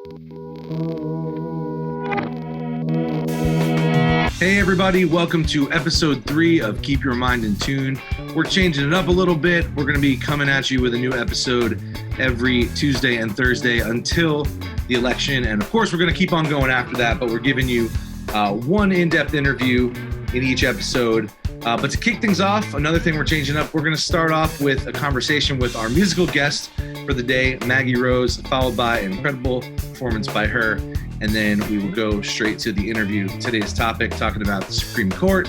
Hey everybody, welcome to episode 3 of Keep Your Mind in Tune. We're changing it up a little bit. We're going to be coming at you with a new episode every Tuesday and Thursday until the election. And of course, we're going to keep on going after that, but we're giving you one in-depth interview in each episode. But to kick things off, another thing we're changing up, we're going to start off with a conversation with our musical guest for the day, Maggie Rose, followed by an incredible performance by her. And then we will go straight to the interview. Today's topic, talking about the Supreme Court.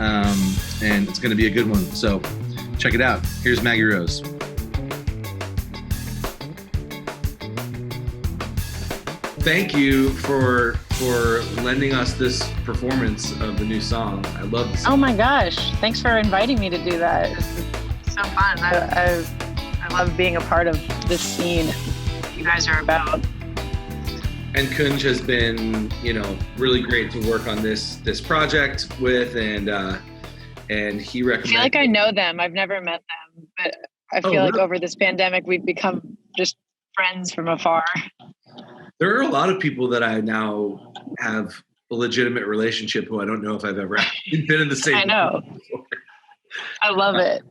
And it's going to be a good one. So check it out. Here's Maggie Rose. Thank you for lending us this performance of the new song. I love the song. Oh my gosh. Thanks for inviting me to do that. It's so fun. I love being a part of this scene you guys are about. And Kunj has been, really great to work on this project with, and he recommended. I feel like I know them. I've never met them, but I feel like over this pandemic, we've become just friends from afar. There are a lot of people that I now have a legitimate relationship who I don't know if I've ever been in the same. I know. I love it.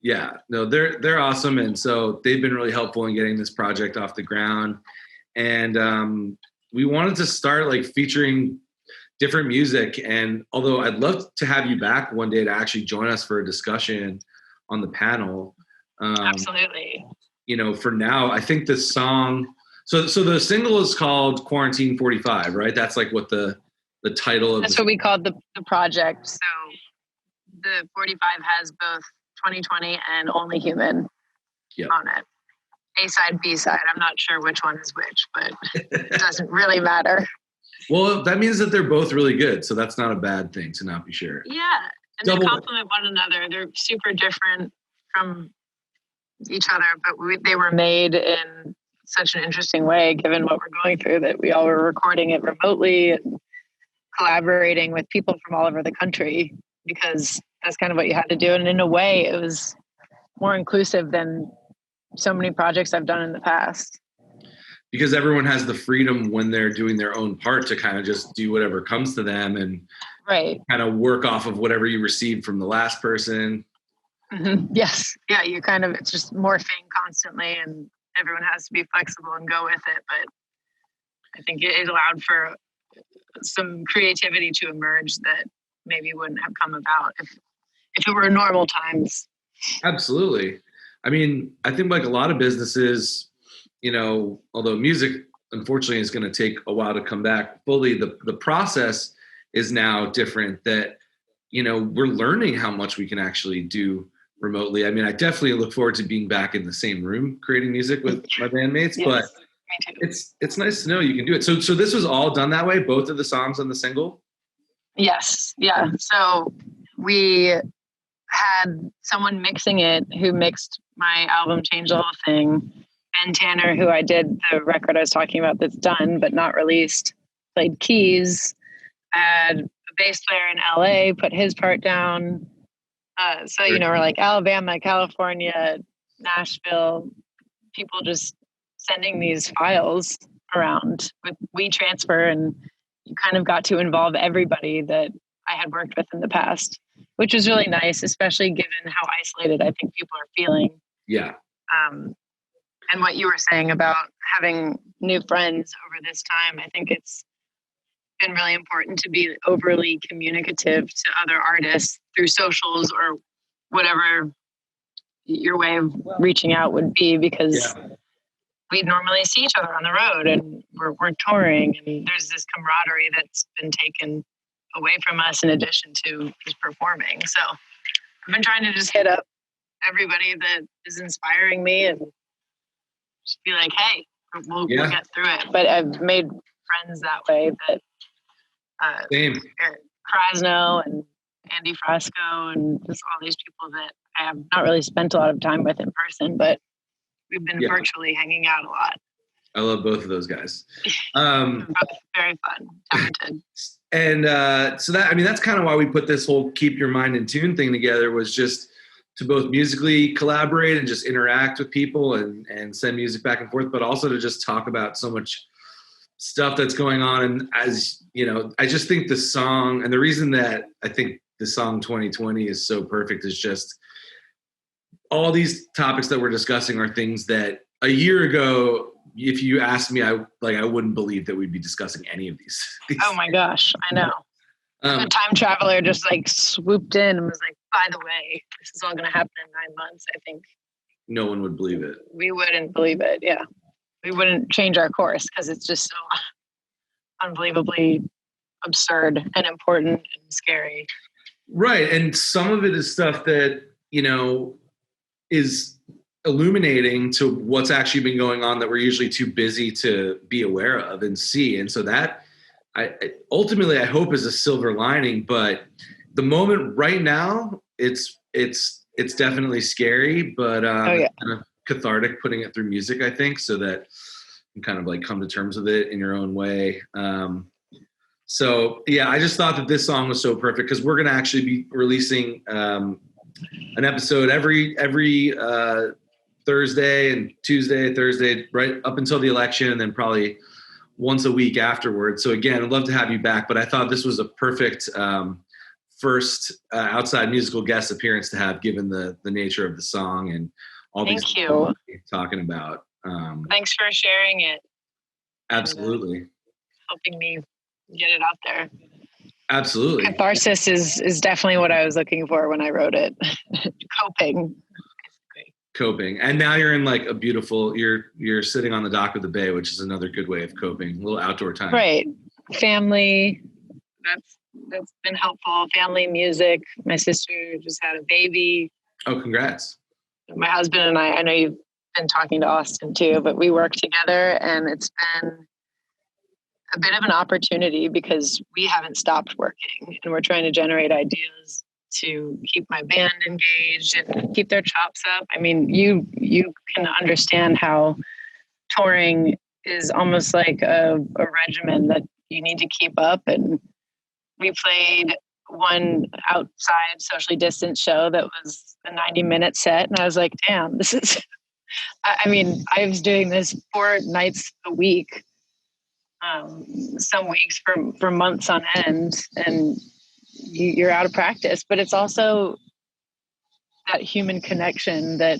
Yeah, no, they're awesome, and so they've been really helpful in getting this project off the ground, and we wanted to start featuring different music. And although I'd love to have you back one day to actually join us for a discussion on the panel. Absolutely. For now, I think the song, so the single is called Quarantine 45, right? That's what the title of. That's what we called the project. So the 45 has both 2020 and Only Human on it. A-side, B-side. I'm not sure which one is which, but it doesn't really matter. Well, that means that they're both really good, so that's not a bad thing to not be sure. Yeah, and they complement one another. They're super different from each other, but they were made in such an interesting way, given what we're going through, that we all were recording it remotely and collaborating with people from all over the country, because that's kind of what you had to do. And in a way, it was more inclusive than so many projects I've done in the past. Because everyone has the freedom when they're doing their own part to kind of just do whatever comes to them and kind of work off of whatever you received from the last person. Mm-hmm. Yes. Yeah. It's just morphing constantly, and everyone has to be flexible and go with it. But I think it allowed for some creativity to emerge that maybe wouldn't have come about if it were normal times. Absolutely. I mean, I think a lot of businesses, although music, unfortunately, is going to take a while to come back fully, the process is now different, that, we're learning how much we can actually do remotely. I mean, I definitely look forward to being back in the same room creating music with my bandmates, yes, but it's nice to know you can do it. So this was all done that way, both of the songs on the single? Yes. Yeah. So we had someone mixing it who mixed my album Change the Whole Thing. Ben Tanner, who I did the record I was talking about that's done but not released, played keys. I had a bass player in LA put his part down. So we're Alabama, California, Nashville, people just sending these files around with WeTransfer, and you kind of got to involve everybody that I had worked with in the past, which was really nice, especially given how isolated I think people are feeling. Yeah. And what you were saying about having new friends over this time, I think it's been really important to be overly communicative to other artists through socials or whatever your way of reaching out would be, because we normally see each other on the road and we're touring, and there's this camaraderie that's been taken away from us in addition to just performing. So I've been trying to just hit up everybody that is inspiring me and just be like, hey, we'll get through it. But I've made friends that way, that Same. Eric Krasno and Andy Frasco and just all these people that I have not really spent a lot of time with in person, but we've been virtually hanging out a lot. I love both of those guys. Both very fun, talented. And so that's kind of why we put this whole Keep Your Mind in Tune thing together, was just to both musically collaborate and just interact with people and send music back and forth, but also to just talk about so much stuff that's going on. And as you know, I just think the song, and the reason that I think the song 2020 is so perfect is just all these topics that we're discussing are things that a year ago, if you asked me, I wouldn't believe that we'd be discussing any of these. Oh my gosh, I know. A time traveler just like swooped in and was like, by the way, this is all going to happen in 9 months. I think no one would believe it. We wouldn't believe it. Yeah. We wouldn't change our course because it's just so unbelievably absurd and important and scary. Right. And some of it is stuff that, you know, is illuminating to what's actually been going on that we're usually too busy to be aware of and see. And so that ultimately I hope is a silver lining, but the moment right now, it's definitely scary, but kind of cathartic putting it through music, I think, so that you kind of like come to terms with it in your own way. So yeah, I just thought that this song was so perfect because we're going to actually be releasing an episode every Thursday and Thursday, right up until the election, and then probably once a week afterwards. So again, I'd love to have you back, but I thought this was a perfect first outside musical guest appearance to have, given the nature of the song and all these things we're talking about. Thanks for sharing it. Absolutely. And, helping me get it out there. Absolutely. Catharsis is definitely what I was looking for when I wrote it. Coping. And now you're in like a beautiful, you're sitting on the dock of the bay, which is another good way of coping. A little outdoor time. Right. Family. That's been helpful. Family, music. My sister just had a baby. Oh, congrats. My husband and I know you've been talking to Austin too, but we work together, and it's been a bit of an opportunity because we haven't stopped working, and we're trying to generate ideas to keep my band engaged and keep their chops up. I mean, you can understand how touring is almost like a regimen that you need to keep up. And we played one outside socially distanced show that was a 90-minute set. And I was like, damn, this is, I mean, I was doing this 4 nights a week, some weeks for months on end, and you're out of practice. But it's also that human connection that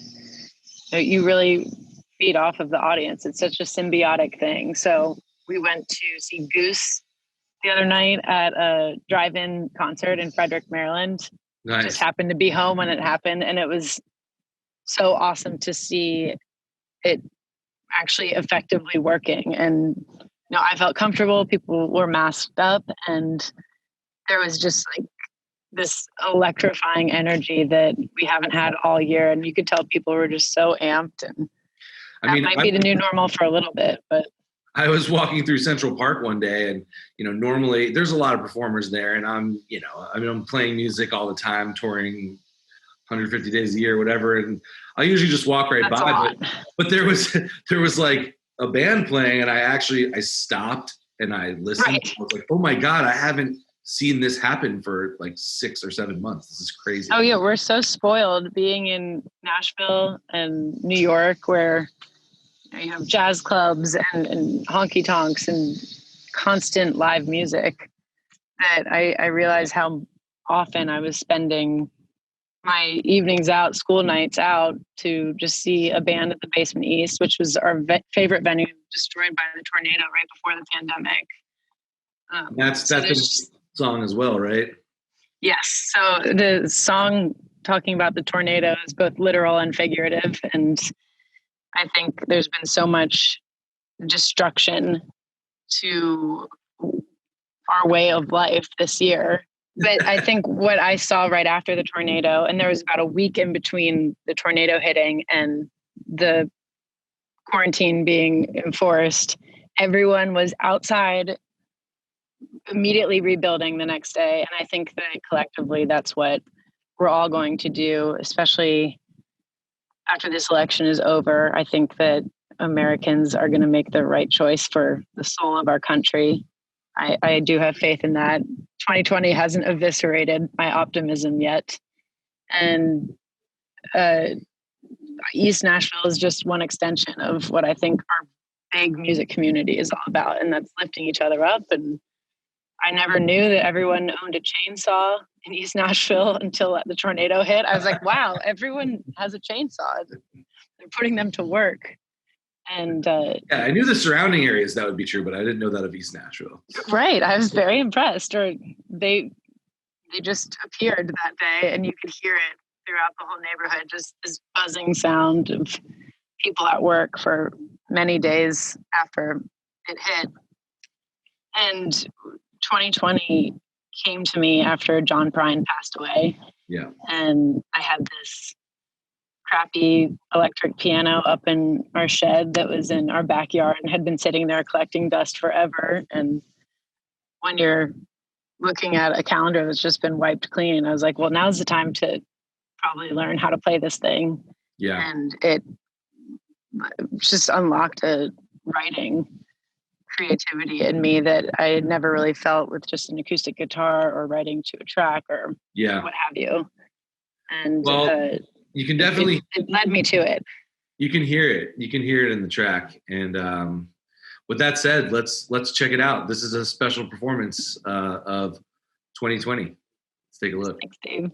you really feed off of the audience. It's such a symbiotic thing. So we went to see Goose the other night at a drive-in concert in Frederick, Maryland. Nice. Just happened to be home when it happened, and it was so awesome to see it actually effectively working. And I felt comfortable. People were masked up, and there was just like this electrifying energy that we haven't had all year. And you could tell people were just so amped, and that might be the new normal for a little bit. But I was walking through Central Park one day, and normally there's a lot of performers there, and I'm playing music all the time, touring 150 days a year, whatever, and I usually just walk right by. But there was like a band playing, and I stopped and I listened. Right. I was like, oh my God, I haven't seen this happen for like 6 or 7 months. This is crazy. Oh yeah, we're so spoiled being in Nashville and New York, where you have jazz clubs and honky tonks and constant live music, that I realized how often I was spending my evenings out, school nights out, to just see a band at the Basement East, which was our favorite venue, destroyed by the tornado right before the pandemic. That's the song as well, right? Yes. So the song talking about the tornado is both literal and figurative. And I think there's been so much destruction to our way of life this year. But I think what I saw right after the tornado, and there was about a week in between the tornado hitting and the quarantine being enforced, everyone was outside immediately rebuilding the next day. And I think that collectively that's what we're all going to do, especially after this election is over. I think that Americans are going to make the right choice for the soul of our country. I do have faith in that. 2020 hasn't eviscerated my optimism yet. And East Nashville is just one extension of what I think are big music community is all about, and that's lifting each other up. And I never knew that everyone owned a chainsaw in East Nashville until the tornado hit. I was like, wow, everyone has a chainsaw. They're putting them to work. And yeah, I knew the surrounding areas that would be true, but I didn't know that of East Nashville. Right. I was very impressed. Or they just appeared that day, and you could hear it throughout the whole neighborhood, just this buzzing sound of people at work for many days after it hit. And 2020 came to me after John Prine passed away. Yeah. And I had this crappy electric piano up in our shed that was in our backyard and had been sitting there collecting dust forever. And when you're looking at a calendar that's just been wiped clean, I was like, well, now's the time to probably learn how to play this thing. Yeah. And it just unlocked a writing creativity in me that I had never really felt with just an acoustic guitar or writing to a track or what have you. And you can definitely it led me to it. You can hear it. You can hear it in the track. And with that said, let's check it out. This is a special performance of 2020. Let's take a look. Thanks, Dave.